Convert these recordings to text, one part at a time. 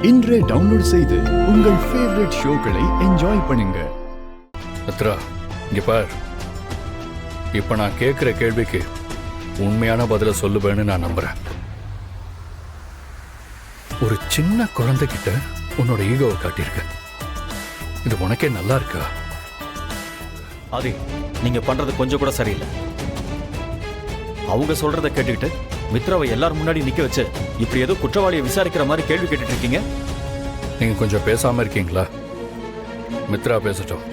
இன்றே டவுன்லோட் செய்து உங்கள் ஃபேவரட் ஷோக்களை என்ஜாய் பண்ணுங்க. மித்ரா, இங்க பார். இப்ப நான் கேட்கிற கேள்விக்கு உண்மையான பதில சொல்லுவேன்னு நான் நம்புறேன். ஒரு சின்ன குழந்தைகிட்ட உன்னோட ஈகோவை காட்டியிருக்க. இது உனக்கே நல்லா இருக்கா? ஆதி, நீங்க பண்றது கொஞ்சம் கூட சரியில்லை. அவங்க சொல்றத கேட்டுக்கிட்டு மித்ராவை எல்லாரும் முன்னாடி நிக்க வச்சு இப்படி ஏதோ குற்றவாளியை விசாரிக்கிற மாதிரி கேள்வி கேட்டுட்டு இருக்கீங்க. நீங்க கொஞ்சம் பேசாம இருக்கீங்களா? மித்ரா பேசட்டும்.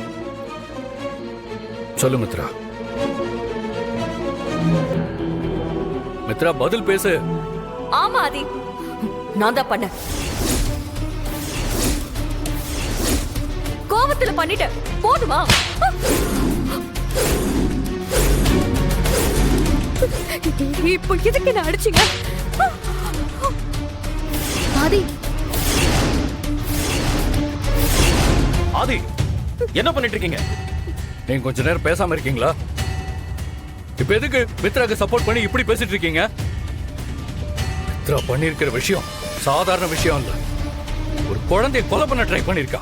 சொல்லு மித்ரா. மித்ரா, பதில் பேசு. ஆமா ஆதி, நான் தான் பண்ணேன். கோபத்துல பண்ணிட்டேன். போதுமா? இப்போ எதுக்கு என்ன அடிச்சீங்க? ஆதி, ஆதி, என்ன பண்ணிட்டு இருக்கீங்க? நீங்க கொஞ்ச நேரம் பேசாம இருக்கீங்களா? இப்ப எதுக்கு மித்ராக்கு சப்போர்ட் பண்ணி இப்படி பேசிட்டு இருக்கீங்க? மித்ரா பண்ணிருக்கிற விஷயம் சாதாரண விஷயம் இல்ல. ஒரு குழந்தைய கொலை பண்ண ட்ரை பண்ணிருக்கா.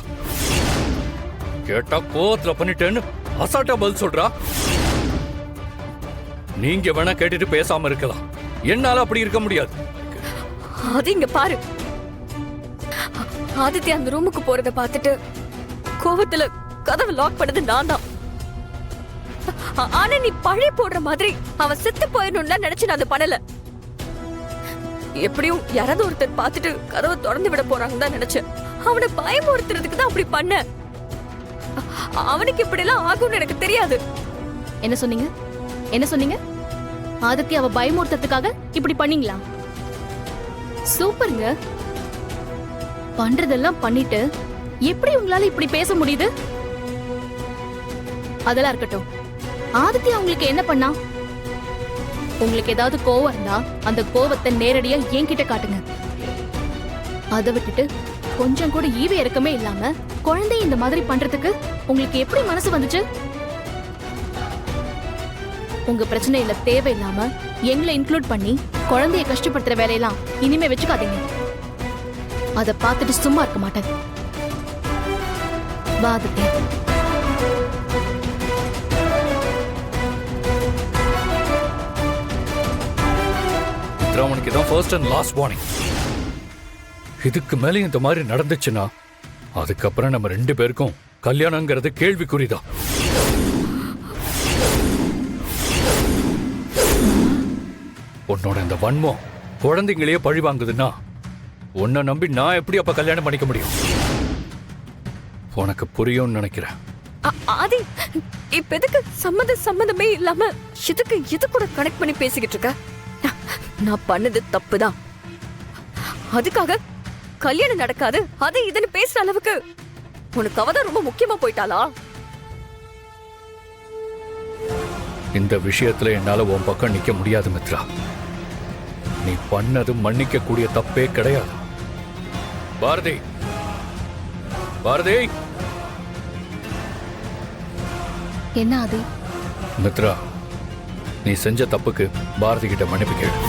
கேட்டா கோவத்துல பண்ணிட்டேன்னு அசால்ட்டா பதில் சொல்றா. நீங்க வேணா கேட்டுட்டு பேசாம இருக்கலாம், என்னால அப்படி இருக்க முடியாது. அது இங்க பாரு. ஆதித்யா அந்த ரூமுக்கு போறத பார்த்துட்டு கோவத்துல கதவை லாக் பண்ணது நான் தான். ஆனா நீ பழி போடுற மாதிரி அவன் செத்து போயிடணும்னு நினைச்சு நான் அதை பண்ணல. எப்படியும் யாராவது ஒருத்தர் பார்த்துட்டு கதவை திறந்து விட போறாங்கன்னு தான் நினைச்சேன். அவனை பயமுறுத்துறதுக்கு தான் அப்படி பண்ண. அவனுக்கு இப்படி எல்லாம் ஆகும்னு எனக்கு தெரியாது. என்ன சொன்னீங்க? என்ன சொன்னீங்க? ஆதித்யாவை பயமுறுத்ததுக்காக இப்படி பண்ணீங்களா? சூப்பருங்க. பண்றதெல்லாம் பண்ணிட்டு எப்படி உங்களால இப்படி பேச முடியுது? அதெல்லாம் இருக்கட்டும். ஆதித்யா உங்களுக்கு என்ன பண்ணா? உங்களுக்கு ஏதாவது கோவம் இருந்தா அந்த கோவத்தை நேரடியா என்கிட்ட காட்டுங்க. அதை விட்டுட்டு கொஞ்சம் கூட ஈவு இறக்கமே இல்லாம குழந்தை இந்த மாதிரி பண்றதுக்கு உங்களுக்கு எப்படி மனசு வந்துச்சு? உங்க பிரச்சனையில தேவையில்லாம எங்களை இன்க்ளூட் பண்ணி குழந்தைய கஷ்டப்படுத்துற வேலையெல்லாம் இனிமே வச்சுக்காதீங்க. அதை பார்த்துட்டு சும்மா இருக்க மாட்டேன். ஆதித்யா, அவனுக்கு இதான் ஃபர்ஸ்ட் அண்ட் லாஸ்ட் வார்னிங். இதுக்கு மேல இந்த மாதிரி நடந்துச்சுன்னா அதுக்கப்புறம் நம்ம ரெண்டு பேருக்கும் கல்யாணங்கிறது கேள்விக்குறிதான். உன்னோட இந்த வன்மம் குழந்தைங்களையே பழி வாங்குதுன்னா உன்னை நம்பி நான் எப்படி அப்ப கல்யாணம் பண்ணிக்க முடியும்? உனக்கு புரியும்னு நினைக்கிறேன். ஆதி, இப்ப எதுக்கு சம்மந்தமே இல்லாம எதுக்கு இது கூட கனெக்ட் பண்ணி பேசிக்கிட்டு இருக்க? நான் பண்ணது தப்புதான். அதுக்காக கல்யாணம் நடக்காது அது இதுன்னு பேசுற அளவுக்கு உனக்கு அவதான் ரொம்ப முக்கியமா போயிட்டாளா? இந்த விஷயத்துல என்னால உன் பக்கம் நிக்க முடியாது மித்ரா. நீ பண்ணது மன்னிக்க கூடிய தப்பே கிடையாது. பாரதி, பாரதி. என்ன ஆதி? மித்ரா, நீ செஞ்ச தப்புக்கு பாரதி கிட்ட மன்னிப்பு கேளு.